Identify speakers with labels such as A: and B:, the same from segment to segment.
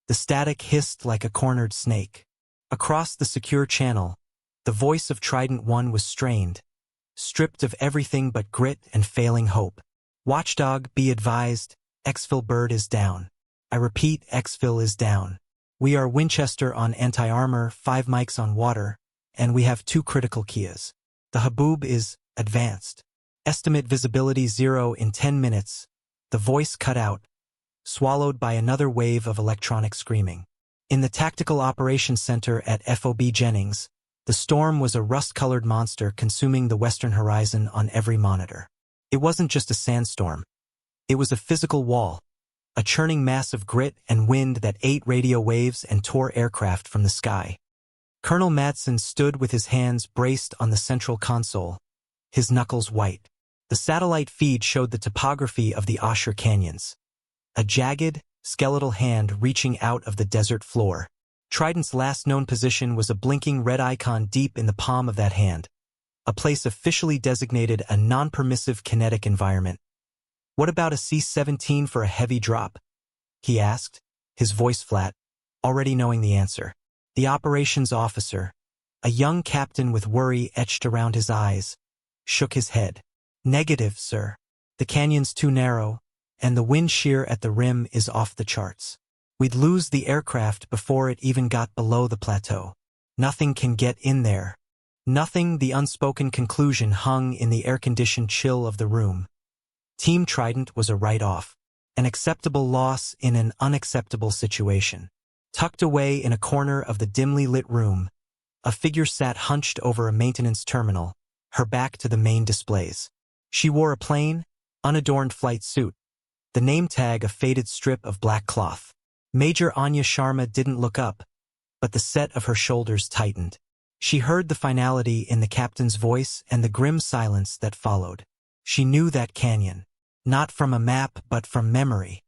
A: The static hissed like a cornered snake. Across the secure channel, the voice of Trident 1 was strained, stripped of everything but grit and failing hope. Watchdog, be advised, exfil bird is down. I repeat, exfil is down. We are Winchester on anti-armor, 5 mics on water, and we have 2 critical Kias. The Haboob is advanced. Estimate visibility 0 in 10 minutes. The voice cut out, swallowed by another wave of electronic screaming. In the Tactical Operations Center at FOB Jennings, the storm was a rust-colored monster consuming the western horizon on every monitor. It wasn't just a sandstorm. It was a physical wall, a churning mass of grit and wind that ate radio waves and tore aircraft from the sky. Colonel Madsen stood with his hands braced on the central console, his knuckles white. The satellite feed showed the topography of the Osher Canyons. A jagged, skeletal hand reaching out of the desert floor. Trident's last known position was a blinking red icon deep in the palm of that hand, a place officially designated a non-permissive kinetic environment. What about a C-17 for a heavy drop? He asked, his voice flat, already knowing the answer. The operations officer, a young captain with worry etched around his eyes, shook his head. Negative, sir. The canyon's too narrow, and the wind shear at the rim is off the charts. We'd lose the aircraft before it even got below the plateau. Nothing can get in there. Nothing. The unspoken conclusion hung in the air-conditioned chill of the room. Team Trident was a write-off, an acceptable loss in an unacceptable situation. Tucked away in a corner of the dimly lit room, a figure sat hunched over a maintenance terminal, her back to the main displays. She wore a plain, unadorned flight suit, the name tag a faded strip of black cloth. Major Anya Sharma didn't look up, but the set of her shoulders tightened. She heard the finality in the captain's voice and the grim silence that followed. She knew that canyon, not from a map but from memory.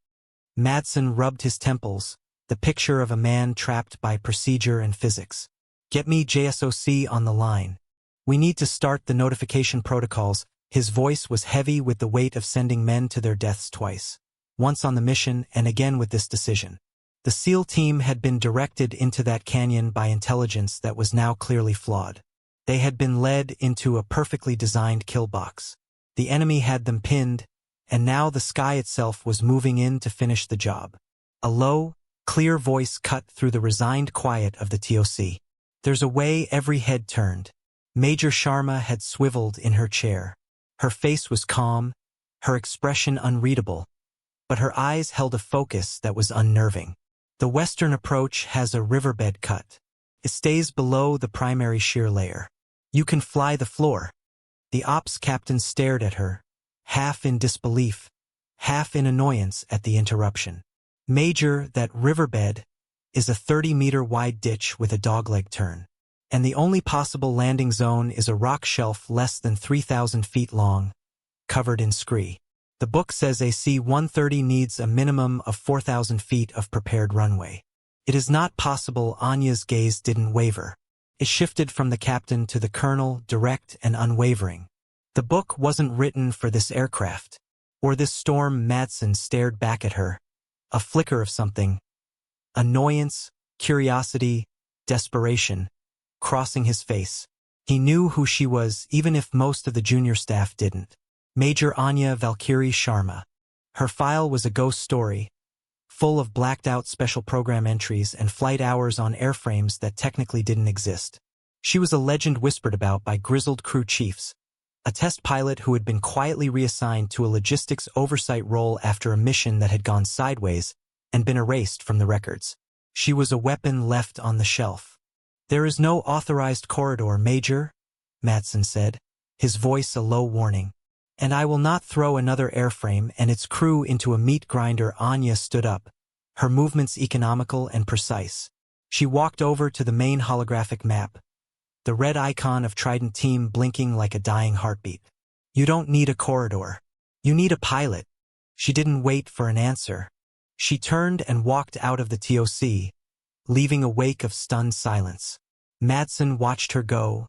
A: Madsen rubbed his temples, the picture of a man trapped by procedure and physics. Get me JSOC on the line. We need to start the notification protocols. His voice was heavy with the weight of sending men to their deaths twice. Once on the mission and again with this decision. The SEAL team had been directed into that canyon by intelligence that was now clearly flawed. They had been led into a perfectly designed kill box. The enemy had them pinned, and now the sky itself was moving in to finish the job. A low, clear voice cut through the resigned quiet of the TOC. There's a way. Every head turned. Major Sharma had swiveled in her chair. Her face was calm, her expression unreadable, but her eyes held a focus that was unnerving. The western approach has a riverbed cut. It stays below the primary shear layer. You can fly the floor. The ops captain stared at her, half in disbelief, half in annoyance at the interruption. Major, that riverbed is a 30-meter wide ditch with a dogleg turn. And the only possible landing zone is a rock shelf less than 3,000 feet long, covered in scree. The book says a C-130 needs a minimum of 4,000 feet of prepared runway. It is not possible. Anya's gaze didn't waver. It shifted from the captain to the colonel, direct and unwavering. The book wasn't written for this aircraft, or this storm. Madsen stared back at her, a flicker of something, annoyance, curiosity, desperation, crossing his face. He knew who she was, even if most of the junior staff didn't. Major Anya Valkyrie Sharma. Her file was a ghost story, full of blacked-out special program entries and flight hours on airframes that technically didn't exist. She was a legend whispered about by grizzled crew chiefs, a test pilot who had been quietly reassigned to a logistics oversight role after a mission that had gone sideways and been erased from the records. She was a weapon left on the shelf. There is no authorized corridor, Major, Madsen said, his voice a low warning. And I will not throw another airframe and its crew into a meat grinder. Anya stood up, her movements economical and precise. She walked over to the main holographic map, the red icon of Trident Team blinking like a dying heartbeat. You don't need a corridor. You need a pilot. She didn't wait for an answer. She turned and walked out of the TOC, leaving a wake of stunned silence. Madsen watched her go,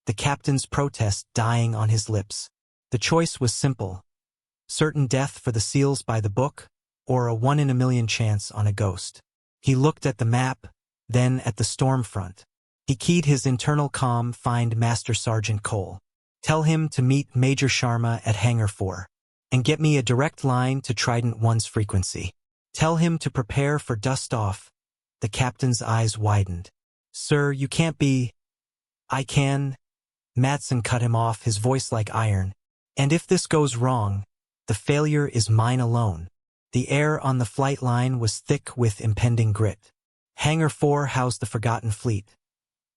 A: the captain's protest dying on his lips. The choice was simple: certain death for the SEALs by the book, or a 1 in a million chance on a ghost. He looked at the map, then at the storm front. He keyed his internal comm, find Master Sergeant Cole. Tell him to meet Major Sharma at Hangar 4. And get me a direct line to Trident 1's frequency. Tell him to prepare for dust off. The captain's eyes widened. Sir, you can't be... I can... Matson cut him off, his voice like iron. And if this goes wrong, the failure is mine alone. The air on the flight line was thick with impending grit. Hangar 4 housed the Forgotten Fleet.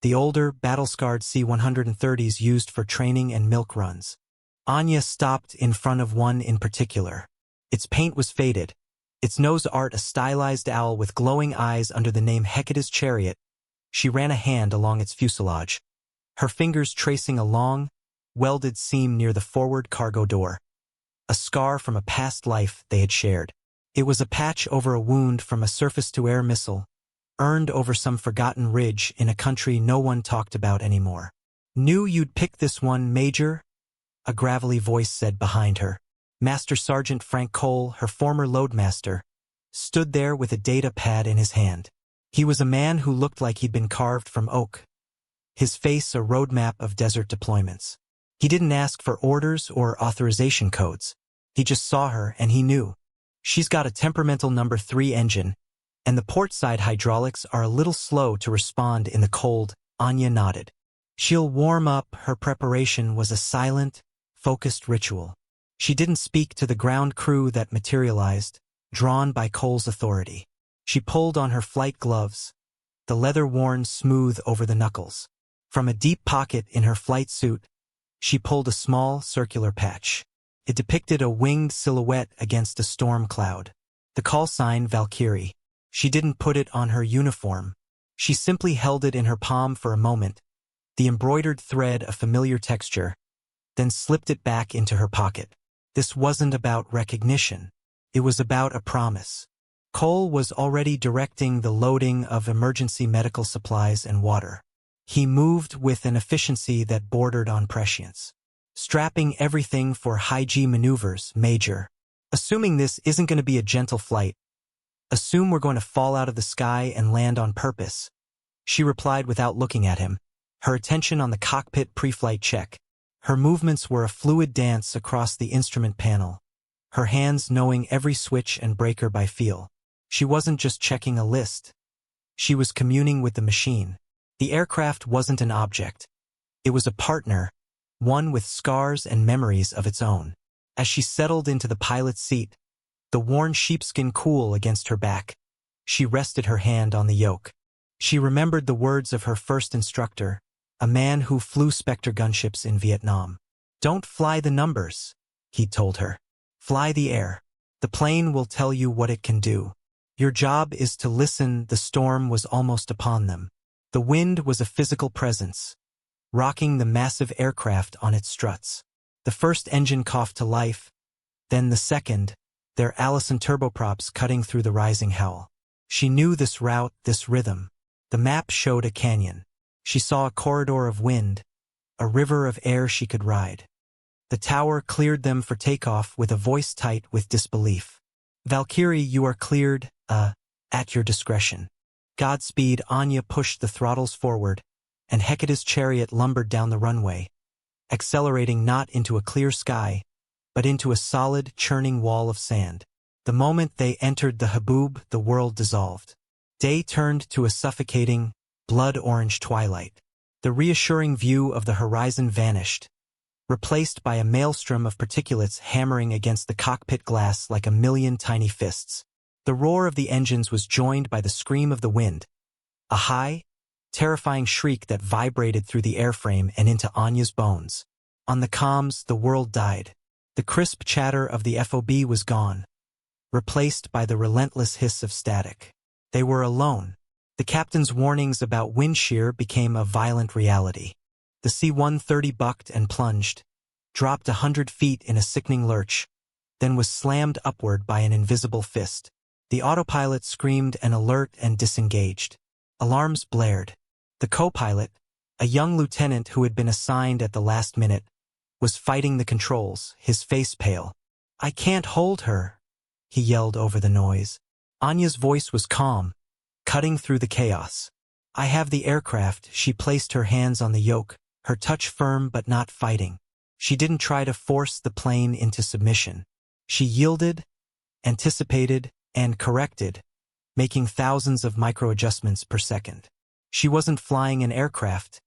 A: The older, battle-scarred C-130s used for training and milk runs. Anya stopped in front of one in particular. Its paint was faded, its nose art a stylized owl with glowing eyes under the name Hecate's Chariot. She ran a hand along its fuselage, her fingers tracing a long, welded seam near the forward cargo door. A scar from a past life they had shared. It was a patch over a wound from a surface-to-air missile, earned over some forgotten ridge in a country no one talked about anymore. Knew you'd pick this one, Major? A gravelly voice said behind her. Master Sergeant Frank Cole, her former loadmaster, stood there with a data pad in his hand. He was a man who looked like he'd been carved from oak. His face a roadmap of desert deployments. He didn't ask for orders or authorization codes. He just saw her and he knew. She's got a temperamental number 3 engine, and the port-side hydraulics are a little slow to respond in the cold. Anya nodded. She'll warm up. Her preparation was a silent, focused ritual. She didn't speak to the ground crew that materialized, drawn by Cole's authority. She pulled on her flight gloves, the leather worn smooth over the knuckles. From a deep pocket in her flight suit, she pulled a small, circular patch. It depicted a winged silhouette against a storm cloud. The call sign Valkyrie. She didn't put it on her uniform. She simply held it in her palm for a moment, the embroidered thread a familiar texture, then slipped it back into her pocket. This wasn't about recognition. It was about a promise. Cole was already directing the loading of emergency medical supplies and water. He moved with an efficiency that bordered on prescience. Strapping everything for high-G maneuvers, Major. Assuming this isn't going to be a gentle flight. Assume we're going to fall out of the sky and land on purpose. She replied without looking at him, her attention on the cockpit pre-flight check. Her movements were a fluid dance across the instrument panel, her hands knowing every switch and breaker by feel. She wasn't just checking a list. She was communing with the machine. The aircraft wasn't an object. It was a partner, one with scars and memories of its own. As she settled into the pilot's seat, the worn sheepskin cool against her back, she rested her hand on the yoke. She remembered the words of her first instructor, a man who flew Spectre gunships in Vietnam. Don't fly the numbers, he told her. Fly the air. The plane will tell you what it can do. Your job is to listen. The storm was almost upon them. The wind was a physical presence, rocking the massive aircraft on its struts. The first engine coughed to life, then the second, their Allison turboprops cutting through the rising howl. She knew this route, this rhythm. The map showed a canyon. She saw a corridor of wind, a river of air she could ride. The tower cleared them for takeoff with a voice tight with disbelief. Valkyrie, you are cleared, at your discretion. Godspeed. Anya pushed the throttles forward, and Hecate's chariot lumbered down the runway, accelerating not into a clear sky, but into a solid, churning wall of sand. The moment they entered the Haboob, the world dissolved. Day turned to a suffocating, blood-orange twilight. The reassuring view of the horizon vanished, replaced by a maelstrom of particulates hammering against the cockpit glass like a million tiny fists. The roar of the engines was joined by the scream of the wind, a high, terrifying shriek that vibrated through the airframe and into Anya's bones. On the comms, the world died. The crisp chatter of the FOB was gone, replaced by the relentless hiss of static. They were alone. The captain's warnings about wind shear became a violent reality. The C-130 bucked and plunged, dropped 100 feet in a sickening lurch, then was slammed upward by an invisible fist. The autopilot screamed an alert and disengaged. Alarms blared. The co-pilot, a young lieutenant who had been assigned at the last minute, was fighting the controls, his face pale. I can't hold her, he yelled over the noise. Anya's voice was calm, cutting through the chaos. "I have the aircraft." She placed her hands on the yoke, her touch firm but not fighting. She didn't try to force the plane into submission. She yielded, anticipated, and corrected, making thousands of micro-adjustments per second. She wasn't flying an aircraft.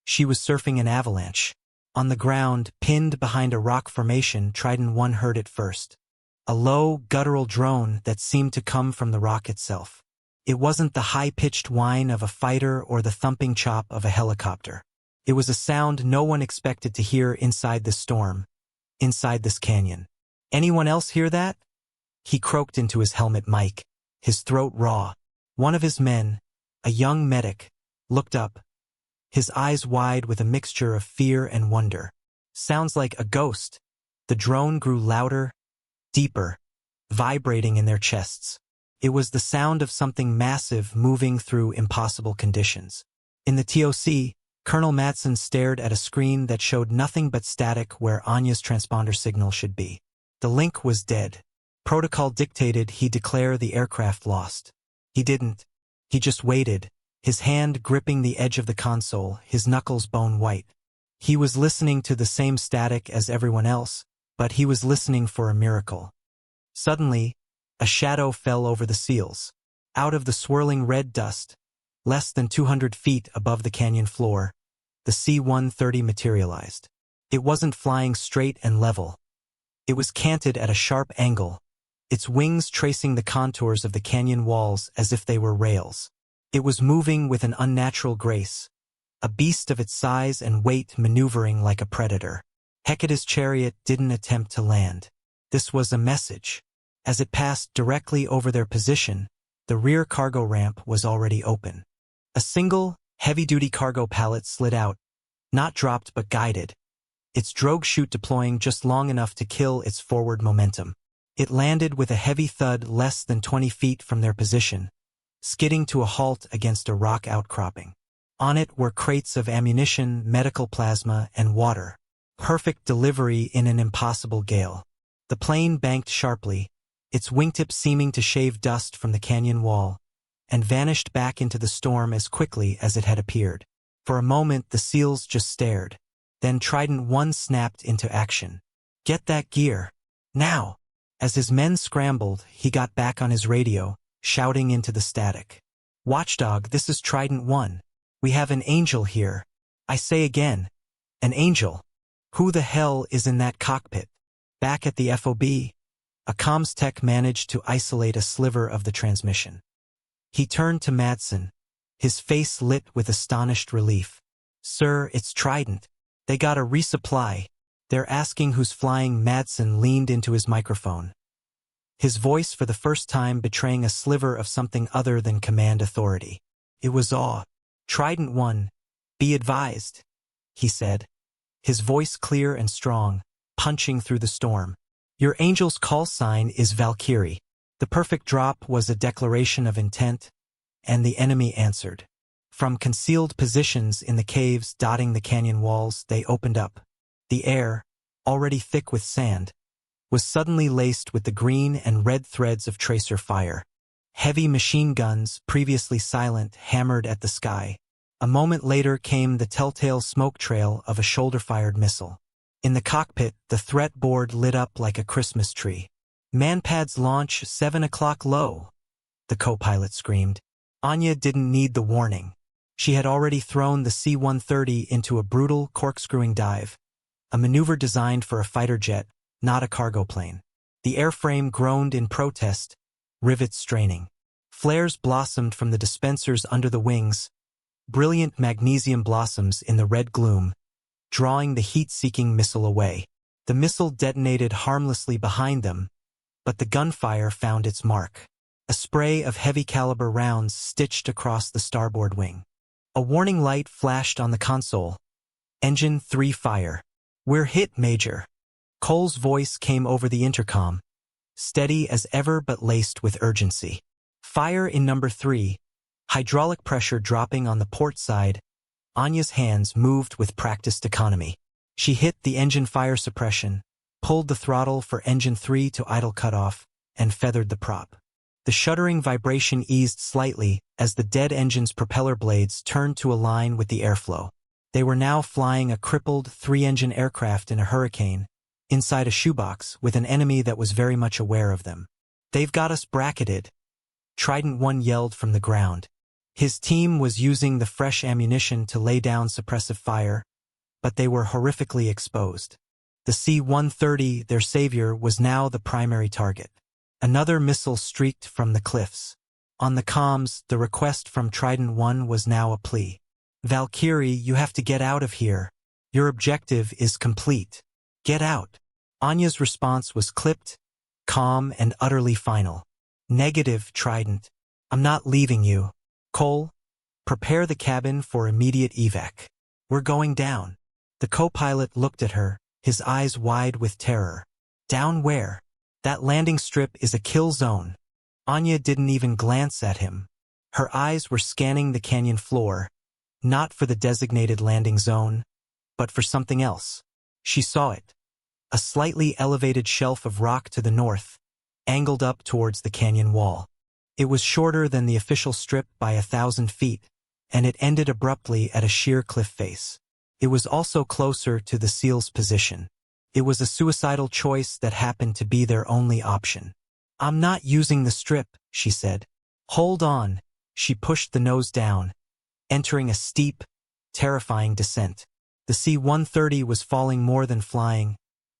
A: She was surfing an avalanche. On the ground, pinned behind a rock formation, Trident 1 heard it first. A low, guttural drone that seemed to come from the rock itself. It wasn't the high-pitched whine of a fighter or the thumping chop of a helicopter. It was a sound no one expected to hear inside this storm, inside this canyon. "Anyone else hear that?" He croaked into his helmet mic, his throat raw. One of his men, a young medic, looked up, his eyes wide with a mixture of fear and wonder. "Sounds like a ghost." The drone grew louder, deeper, vibrating in their chests. It was the sound of something massive moving through impossible conditions. In the TOC, Colonel Madsen stared at a screen that showed nothing but static where Anya's transponder signal should be. The link was dead. Protocol dictated he declare the aircraft lost. He didn't. He just waited, his hand gripping the edge of the console, his knuckles bone white. He was listening to the same static as everyone else, but he was listening for a miracle. Suddenly, a shadow fell over the seals. Out of the swirling red dust, less than 200 feet above the canyon floor, the C-130 materialized. It wasn't flying straight and level. It was canted at a sharp angle, its wings tracing the contours of the canyon walls as if they were rails. It was moving with an unnatural grace, a beast of its size and weight maneuvering like a predator. Hecate's chariot didn't attempt to land. This was a message. As it passed directly over their position, the rear cargo ramp was already open. A single, heavy-duty cargo pallet slid out, not dropped but guided, its drogue chute deploying just long enough to kill its forward momentum. It landed with a heavy thud less than 20 feet from their position, skidding to a halt against a rock outcropping. On it were crates of ammunition, medical plasma, and water. Perfect delivery in an impossible gale. The plane banked sharply, its wingtips seeming to shave dust from the canyon wall, and vanished back into the storm as quickly as it had appeared. For a moment the SEALs just stared. Then Trident 1 snapped into action. "Get that gear. Now!" As his men scrambled, he got back on his radio, shouting into the static. "Watchdog, this is Trident 1. We have an angel here. I say again, an angel. Who the hell is in that cockpit?" Back at the FOB, a comms tech managed to isolate a sliver of the transmission. He turned to Madsen, his face lit with astonished relief. "Sir, it's Trident. They got a resupply. They're asking who's flying." Madsen leaned into his microphone, his voice for the first time betraying a sliver of something other than command authority. It was awe. "Trident 1, be advised," he said, his voice clear and strong, punching through the storm. "Your angel's call sign is Valkyrie." The perfect drop was a declaration of intent, and the enemy answered. From concealed positions in the caves dotting the canyon walls, they opened up. The air, already thick with sand, was suddenly laced with the green and red threads of tracer fire. Heavy machine guns, previously silent, hammered at the sky. A moment later came the telltale smoke trail of a shoulder-fired missile. In the cockpit, the threat board lit up like a Christmas tree. "Manpads launch 7 o'clock low," the co-pilot screamed. Anya didn't need the warning. She had already thrown the C-130 into a brutal, corkscrewing dive, a maneuver designed for a fighter jet, not a cargo plane. The airframe groaned in protest, rivets straining. Flares blossomed from the dispensers under the wings, brilliant magnesium blossoms in the red gloom, drawing the heat-seeking missile away. The missile detonated harmlessly behind them, but the gunfire found its mark. A spray of heavy-caliber rounds stitched across the starboard wing. A warning light flashed on the console. "Engine 3 fire." "We're hit, Major." Cole's voice came over the intercom, steady as ever but laced with urgency. "Fire in number 3. Hydraulic pressure dropping on the port side." Anya's hands moved with practiced economy. She hit the engine fire suppression, pulled the throttle for engine 3 to idle cutoff, and feathered the prop. The shuddering vibration eased slightly as the dead engine's propeller blades turned to align with the airflow. They were now flying a crippled 3-engine aircraft in a hurricane, inside a shoebox with an enemy that was very much aware of them. "They've got us bracketed," Trident 1 yelled from the ground. His team was using the fresh ammunition to lay down suppressive fire, but they were horrifically exposed. The C-130, their savior, was now the primary target. Another missile streaked from the cliffs. On the comms, the request from Trident 1 was now a plea. "Valkyrie, you have to get out of here. Your objective is complete. Get out." Anya's response was clipped, calm, and utterly final. "Negative, Trident. I'm not leaving you. Cole, prepare the cabin for immediate evac. We're going down." The co-pilot looked at her, his eyes wide with terror. "Down where? That landing strip is a kill zone." Anya didn't even glance at him. Her eyes were scanning the canyon floor, not for the designated landing zone, but for something else. She saw it. A slightly elevated shelf of rock to the north, angled up towards the canyon wall. It was shorter than the official strip by 1,000 feet, and it ended abruptly at a sheer cliff face. It was also closer to the SEAL's position. It was a suicidal choice that happened to be their only option. "I'm not using the strip," she said. "Hold on." She pushed the nose down, entering a steep, terrifying descent. The C-130 was falling more than flying,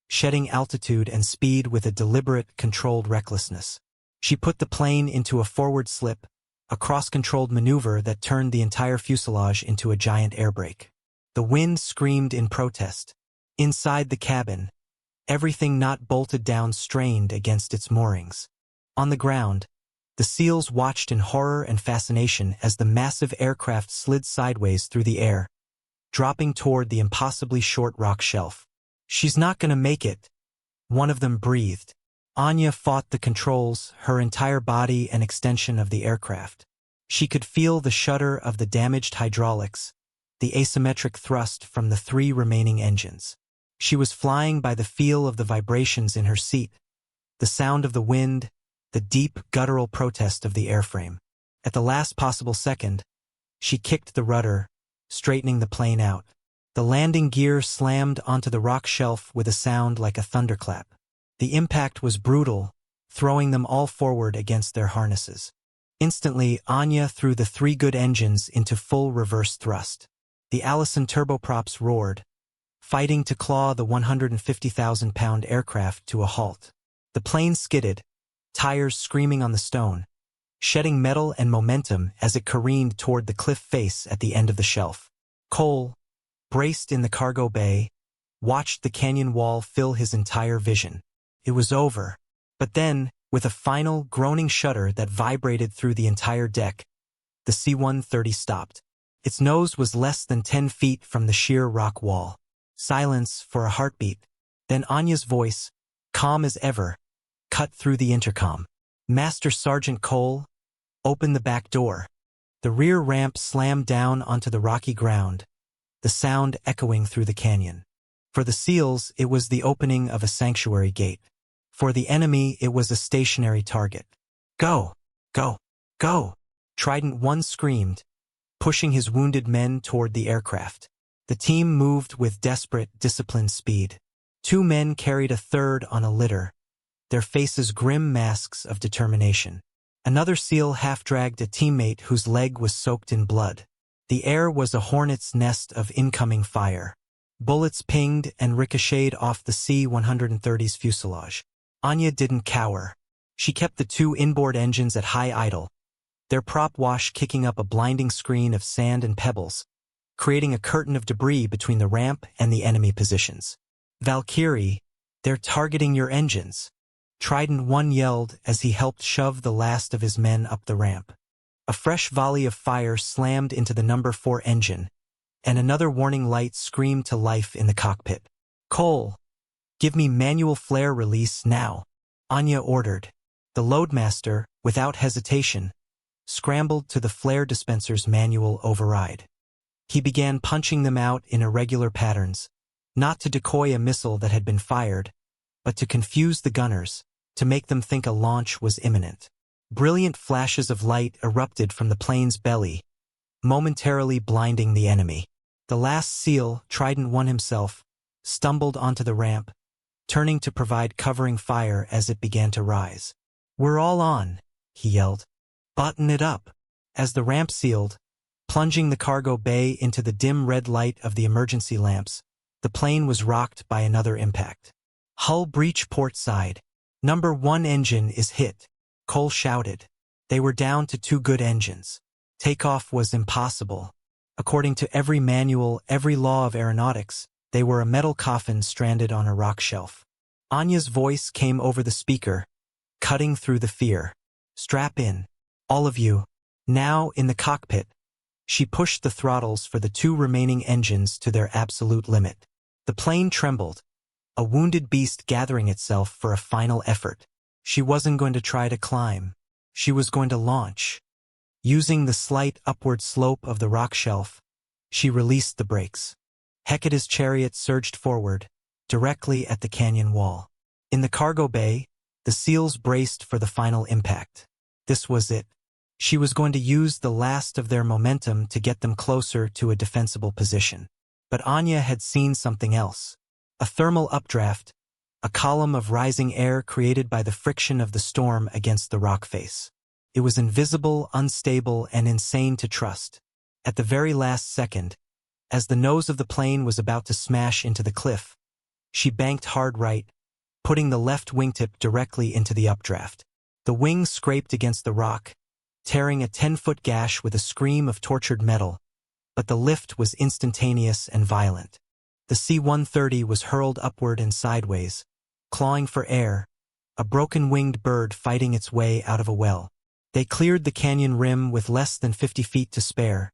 A: shedding altitude and speed with a deliberate, controlled recklessness. She put the plane into a forward slip, a cross-controlled maneuver that turned the entire fuselage into a giant air brake. The wind screamed in protest. Inside the cabin, everything not bolted down strained against its moorings. On the ground, the SEALs watched in horror and fascination as the massive aircraft slid sideways through the air, dropping toward the impossibly short rock shelf. "She's not gonna make it," one of them breathed. Anya fought the controls, her entire body an extension of the aircraft. She could feel the shudder of the damaged hydraulics, the asymmetric thrust from the 3 remaining engines. She was flying by the feel of the vibrations in her seat, the sound of the wind, the deep, guttural protest of the airframe. At the last possible second, she kicked the rudder, straightening the plane out. The landing gear slammed onto the rock shelf with a sound like a thunderclap. The impact was brutal, throwing them all forward against their harnesses. Instantly, Anya threw the 3 good engines into full reverse thrust. The Allison turboprops roared, fighting to claw the 150,000-pound aircraft to a halt. The plane skidded, tires screaming on the stone, shedding metal and momentum as it careened toward the cliff face at the end of the shelf. Cole, braced in the cargo bay, watched the canyon wall fill his entire vision. It was over. But then, with a final, groaning shudder that vibrated through the entire deck, the C-130 stopped. Its nose was less than 10 feet from the sheer rock wall. Silence for a heartbeat. Then Anya's voice, calm as ever, cut through the intercom. "Master Sergeant Cole, open the back door." The rear ramp slammed down onto the rocky ground, the sound echoing through the canyon. For the SEALs, it was the opening of a sanctuary gate. For the enemy, it was a stationary target. "Go! Go! Go!" Trident 1 screamed, pushing his wounded men toward the aircraft. The team moved with desperate, disciplined speed. 2 men carried a third on a litter, their faces grim masks of determination. Another SEAL half-dragged a teammate whose leg was soaked in blood. The air was a hornet's nest of incoming fire. Bullets pinged and ricocheted off the C-130's fuselage. Anya didn't cower. She kept the 2 inboard engines at high idle, their prop wash kicking up a blinding screen of sand and pebbles, creating a curtain of debris between the ramp and the enemy positions. "Valkyrie, they're targeting your engines," Trident 1 yelled as he helped shove the last of his men up the ramp. A fresh volley of fire slammed into the number 4 engine, and another warning light screamed to life in the cockpit. "Cole, give me manual flare release now," Anya ordered. The loadmaster, without hesitation, scrambled to the flare dispenser's manual override. He began punching them out in irregular patterns, not to decoy a missile that had been fired, but to confuse the gunners, to make them think a launch was imminent. Brilliant flashes of light erupted from the plane's belly, momentarily blinding the enemy. The last SEAL, Trident 1 himself, stumbled onto the ramp, turning to provide covering fire as it began to rise. "We're all on," he yelled. "Button it up." As the ramp sealed, plunging the cargo bay into the dim red light of the emergency lamps, the plane was rocked by another impact. "Hull breach port side. Number 1 engine is hit," Cole shouted. They were down to 2 good engines. Takeoff was impossible. According to every manual, every law of aeronautics, they were a metal coffin stranded on a rock shelf. Anya's voice came over the speaker, cutting through the fear. "Strap in. All of you. Now in the cockpit." She pushed the throttles for the 2 remaining engines to their absolute limit. The plane trembled, a wounded beast gathering itself for a final effort. She wasn't going to try to climb. She was going to launch. Using the slight upward slope of the rock shelf, she released the brakes. Hecate's chariot surged forward, directly at the canyon wall. In the cargo bay, the SEALs braced for the final impact. This was it. She was going to use the last of their momentum to get them closer to a defensible position. But Anya had seen something else. A thermal updraft, a column of rising air created by the friction of the storm against the rock face. It was invisible, unstable, and insane to trust. At the very last second, as the nose of the plane was about to smash into the cliff, she banked hard right, putting the left wingtip directly into the updraft. The wing scraped against the rock, tearing a 10-foot gash with a scream of tortured metal, but the lift was instantaneous and violent. The C-130 was hurled upward and sideways, clawing for air, a broken-winged bird fighting its way out of a well. They cleared the canyon rim with less than 50 feet to spare,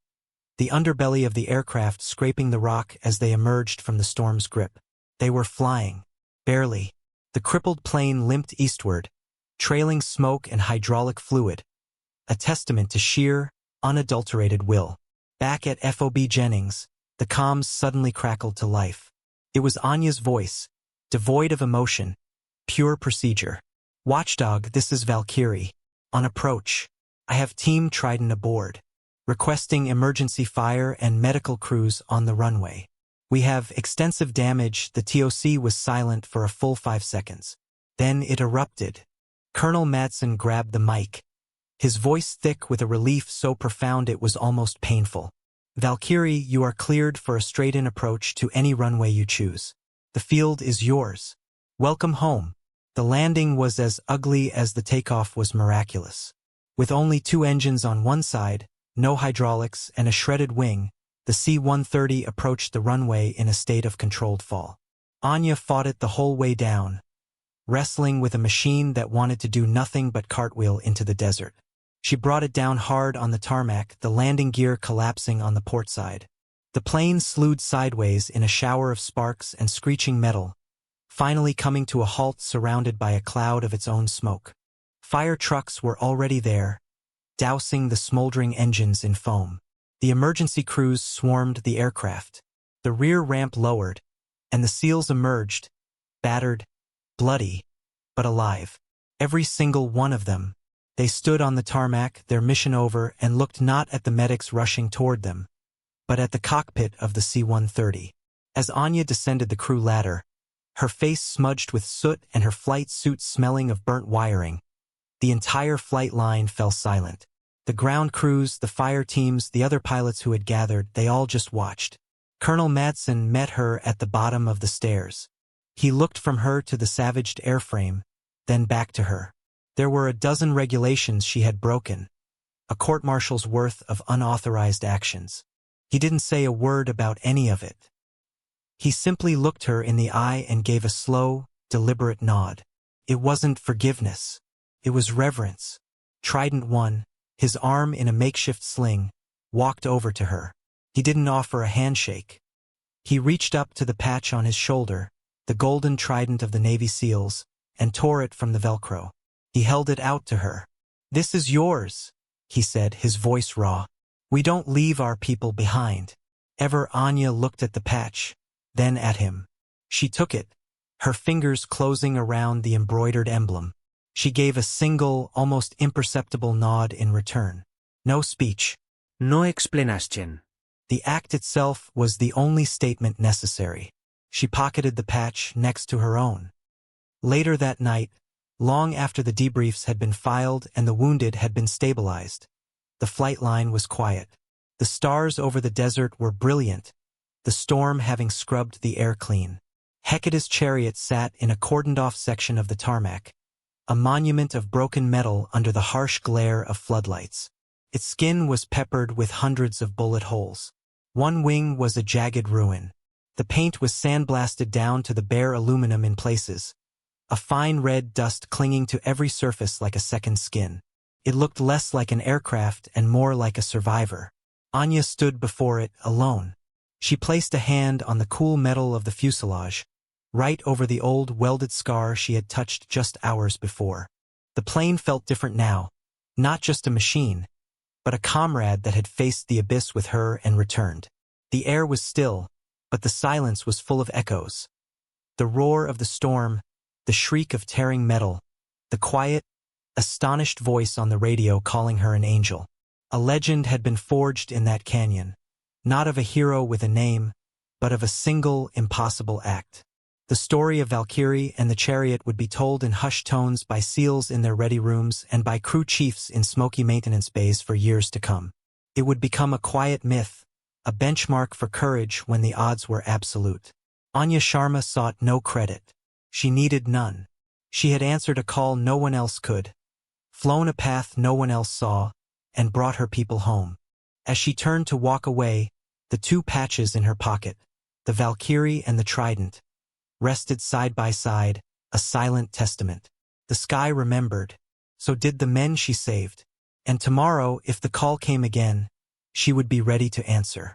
A: the underbelly of the aircraft scraping the rock as they emerged from the storm's grip. They were flying. Barely. The crippled plane limped eastward, trailing smoke and hydraulic fluid, a testament to sheer, unadulterated will. Back at FOB Jennings, the comms suddenly crackled to life. It was Anya's voice, devoid of emotion, pure procedure. "Watchdog, this is Valkyrie. On approach. I have Team Trident aboard. Requesting emergency fire and medical crews on the runway. We have extensive damage." The TOC was silent for a full 5 seconds. Then it erupted. Colonel Madsen grabbed the mic, his voice thick with a relief so profound it was almost painful. "Valkyrie, you are cleared for a straight-in approach to any runway you choose. The field is yours. Welcome home." The landing was as ugly as the takeoff was miraculous. With only 2 engines on one side, no hydraulics, and a shredded wing, the C-130 approached the runway in a state of controlled fall. Anya fought it the whole way down, wrestling with a machine that wanted to do nothing but cartwheel into the desert. She brought it down hard on the tarmac, the landing gear collapsing on the port side. The plane slewed sideways in a shower of sparks and screeching metal, finally coming to a halt surrounded by a cloud of its own smoke. Fire trucks were already there, dousing the smoldering engines in foam. The emergency crews swarmed the aircraft. The rear ramp lowered, and the SEALs emerged, battered, bloody, but alive. Every single one of them. They stood on the tarmac, their mission over, and looked not at the medics rushing toward them, but at the cockpit of the C-130. As Anya descended the crew ladder, her face smudged with soot and her flight suit smelling of burnt wiring, the entire flight line fell silent. The ground crews, the fire teams, the other pilots who had gathered, they all just watched. Colonel Madsen met her at the bottom of the stairs. He looked from her to the savaged airframe, then back to her. There were a dozen regulations she had broken, a court-martial's worth of unauthorized actions. He didn't say a word about any of it. He simply looked her in the eye and gave a slow, deliberate nod. It wasn't forgiveness. It was reverence. Trident 1, his arm in a makeshift sling, walked over to her. He didn't offer a handshake. He reached up to the patch on his shoulder, the golden trident of the Navy SEALs, and tore it from the Velcro. He held it out to her. "This is yours," he said, his voice raw. "We don't leave our people behind." Ever Anya looked at the patch, then at him. She took it, her fingers closing around the embroidered emblem. She gave a single, almost imperceptible nod in return. No speech.
B: No explanation.
A: The act itself was the only statement necessary. She pocketed the patch next to her own. Later that night, long after the debriefs had been filed and the wounded had been stabilized, the flight line was quiet. The stars over the desert were brilliant, the storm having scrubbed the air clean. Hecate's chariot sat in a cordoned-off section of the tarmac, a monument of broken metal under the harsh glare of floodlights. Its skin was peppered with hundreds of bullet holes. One wing was a jagged ruin. The paint was sandblasted down to the bare aluminum in places, a fine red dust clinging to every surface like a second skin. It looked less like an aircraft and more like a survivor. Anya stood before it, alone. She placed a hand on the cool metal of the fuselage, right over the old welded scar she had touched just hours before. The plane felt different now, not just a machine, but a comrade that had faced the abyss with her and returned. The air was still, but the silence was full of echoes. The roar of the storm, the shriek of tearing metal, the quiet, astonished voice on the radio calling her an angel. A legend had been forged in that canyon, not of a hero with a name, but of a single, impossible act. The story of Valkyrie and the chariot would be told in hushed tones by SEALs in their ready rooms and by crew chiefs in smoky maintenance bays for years to come. It would become a quiet myth, a benchmark for courage when the odds were absolute. Anya Sharma sought no credit. She needed none. She had answered a call no one else could, flown a path no one else saw, and brought her people home. As she turned to walk away, the two patches in her pocket, the Valkyrie and the trident, rested side by side, a silent testament. The sky remembered. So did the men she saved. And tomorrow, if the call came again, she would be ready to answer.